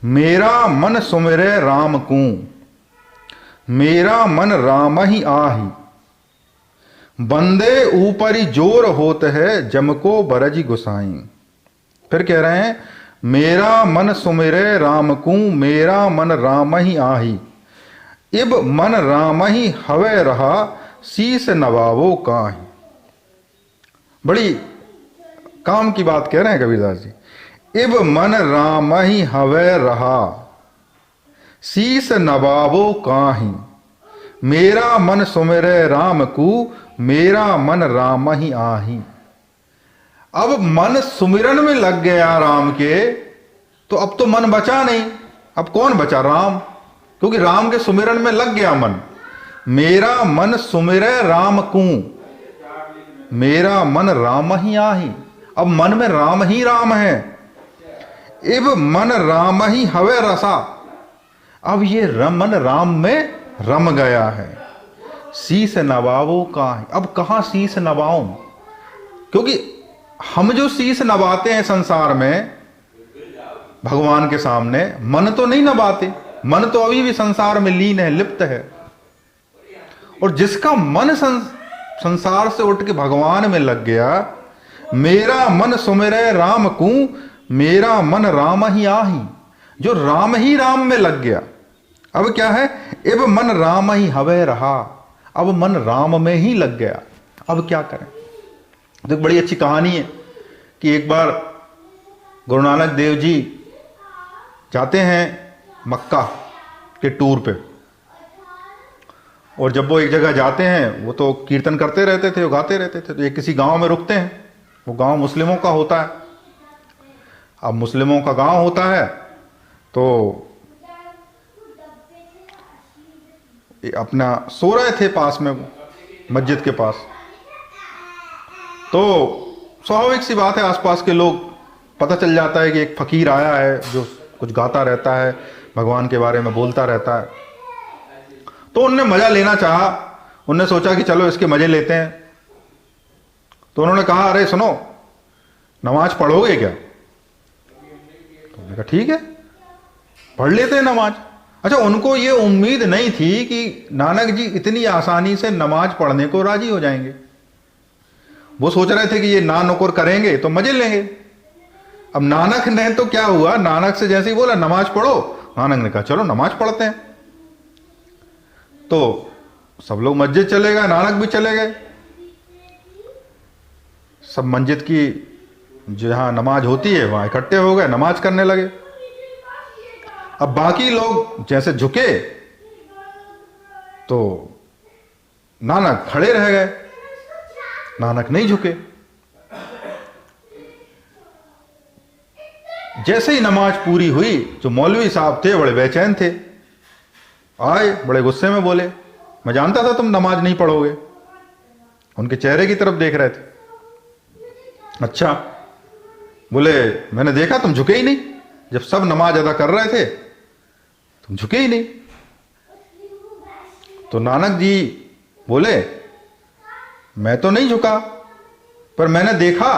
मेरा मन सुमिरै राम को, मेरा मन राम ही आही। बंदे ऊपरी जोर होत है, जम को बरजी गुसाई। फिर कह रहे हैं, मेरा मन सुमिरै राम को, मेरा मन राम ही आही। इब मन राम ही हवे रहा, शीस नवावो काहि। बड़ी काम की बात कह रहे हैं कबीरदास जी। इब मन राम ही हवे रहा, शीस नवावो काहि। मेरा मन सुमिरै राम को, मेरा मन राम ही आही। अब मन सुमिरन में लग गया राम के, तो अब तो मन बचा नहीं। अब कौन बचा? राम, क्योंकि राम के सुमिरन में लग गया मन। मेरा मन सुमिरै राम को, मेरा मन राम ही आही। अब मन में राम ही राम है। इब मन राम ही हवे रसा, अब ये मन राम में रम गया है। शीस नवावो काहि, अब कहां शीस नवाऊं? क्योंकि हम जो शीस नवाते हैं संसार में भगवान के सामने, मन तो नहीं नवाते। मन तो अभी भी संसार में लीन है, लिप्त है। और जिसका मन संसार से उठ के भगवान में लग गया, मेरा मन सुमिरै राम को, मेरा मन राम ही आही। जो राम ही राम में लग गया, अब क्या है? इब मन राम ही हवे रहा, अब मन राम में ही लग गया। अब क्या करें? तो एक बड़ी अच्छी कहानी है कि एक बार गुरु नानक देव जी जाते हैं मक्का के टूर पे, और जब वो एक जगह जाते हैं, वो तो कीर्तन करते रहते थे, वो गाते रहते थे। तो एक किसी गांव में रुकते हैं। वो गांव मुस्लिमों का होता है। अब मुस्लिमों का गांव होता है, तो अपना सो रहे थे पास में, मस्जिद के पास। तो स्वाभाविक सी बात है, आसपास के लोग, पता चल जाता है कि एक फकीर आया है जो कुछ गाता रहता है, भगवान के बारे में बोलता रहता है। तो उनने मजा लेना चाहा। उनने सोचा कि चलो इसके मजे लेते हैं। तो उन्होंने कहा, अरे सुनो, नमाज पढ़ोगे क्या? तो उन्होंने कहा ठीक है, पढ़ लेते हैं नमाज। अच्छा, उनको ये उम्मीद नहीं थी कि नानक जी इतनी आसानी से नमाज पढ़ने को राजी हो जाएंगे। वो सोच रहे थे कि ये ना नुकुर करेंगे तो मजे लेंगे। अब नानक ने तो क्या हुआ, नानक से जैसे ही बोला नमाज पढ़ो, नानक ने कहा चलो नमाज पढ़ते हैं। तो सब लोग मस्जिद चले गए, नानक भी चले गए। सब मस्जिद की जहां नमाज होती है वहां इकट्ठे हो गए, नमाज करने लगे। अब बाकी लोग जैसे झुके तो नानक खड़े रह गए, नानक नहीं झुके। जैसे ही नमाज पूरी हुई, जो मौलवी साहब थे बड़े बेचैन थे, आए बड़े गुस्से में बोले, मैं जानता था तुम नमाज नहीं पढ़ोगे। उनके चेहरे की तरफ देख रहे थे। अच्छा, बोले मैंने देखा तुम झुके ही नहीं, जब सब नमाज अदा कर रहे थे तुम झुके ही नहीं। तो नानक जी बोले, मैं तो नहीं झुका, पर मैंने देखा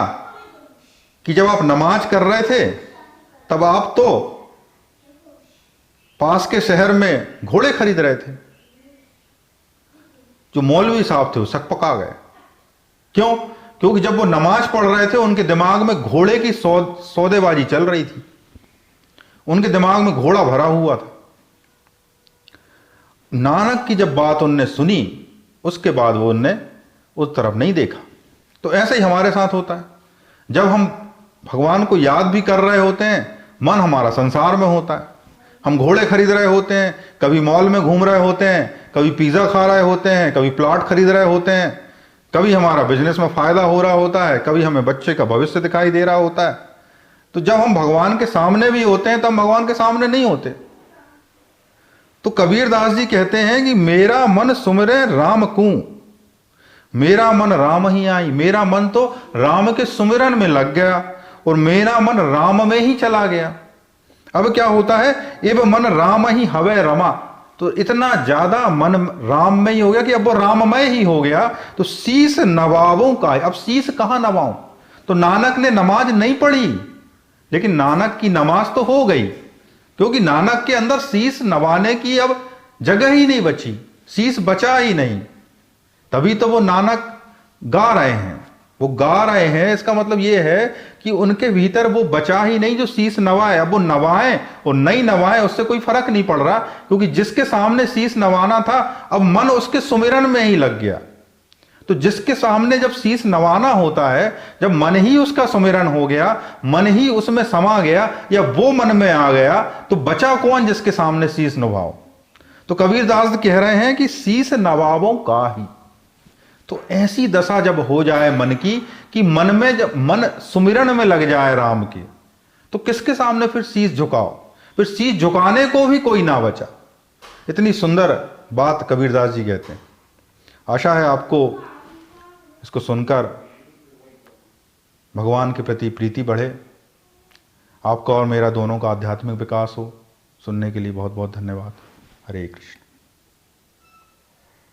कि जब आप नमाज कर रहे थे तब आप तो पास के शहर में घोड़े खरीद रहे थे। जो मौलवी साहब थे वो सकपका गए। क्यों? क्योंकि जब वो नमाज पढ़ रहे थे उनके दिमाग में घोड़े की सौदेबाजी चल रही थी। उनके दिमाग में घोड़ा भरा हुआ था। नानक की जब बात उनने सुनी, उसके बाद वो उनने उस तरफ नहीं देखा। तो ऐसे ही हमारे साथ होता है। जब हम भगवान को याद भी कर रहे होते हैं, मन हमारा संसार में होता है। हम घोड़े खरीद रहे होते हैं, कभी मॉल में घूम रहे होते हैं, कभी पिज्जा खा रहे होते हैं, कभी प्लॉट खरीद रहे होते हैं, कभी हमारा बिजनेस में फायदा हो रहा होता है, कभी हमें बच्चे का भविष्य दिखाई दे रहा होता है। तो जब हम भगवान के सामने भी होते हैं, तब हम भगवान के सामने नहीं होते। तो कबीरदास जी कहते हैं कि मेरा मन सुमिरै राम को, मेरा मन राम ही आई। मेरा मन तो राम के सुमिरन में लग गया और मेरा मन राम में ही चला गया। अब क्या होता है, इब मन राम ही हवे रमा। तो इतना ज्यादा मन राम में ही हो गया कि अब वो राममय ही हो गया। तो शीस नवावों का, अब शीस कहां नवाऊं? तो नानक ने नमाज नहीं पढ़ी, लेकिन नानक की नमाज तो हो गई। क्योंकि नानक के अंदर शीश नवाने की अब जगह ही नहीं बची, शीश बचा ही नहीं। तभी तो वो नानक गा रहे हैं, वो गा रहे हैं। इसका मतलब ये है कि उनके भीतर वो बचा ही नहीं जो शीश नवाए। अब वो नवाएं और नहीं नवाएं उससे कोई फर्क नहीं पड़ रहा, क्योंकि जिसके सामने शीश नवाना था अब मन उसके सुमिरन में ही लग गया। तो जिसके सामने जब शीश नवाना होता है, जब मन ही उसका सुमिरन हो गया, मन ही उसमें समा गया या वो मन में आ गया, तो बचा कौन जिसके सामने शीश नवाओ। तो कबीरदास कह रहे हैं कि शीश नवावों का ही। तो ऐसी दशा जब हो जाए मन की कि मन में जब मन सुमिरन में लग जाए राम के, तो किसके सामने फिर शीश झुकाओ, फिर शीश झुकाने को भी कोई ना बचा। इतनी सुंदर बात कबीरदास जी कहते हैं। आशा है आपको इसको सुनकर भगवान के प्रति प्रीति बढ़े, आपका और मेरा दोनों का आध्यात्मिक विकास हो। सुनने के लिए बहुत बहुत धन्यवाद। हरे कृष्ण।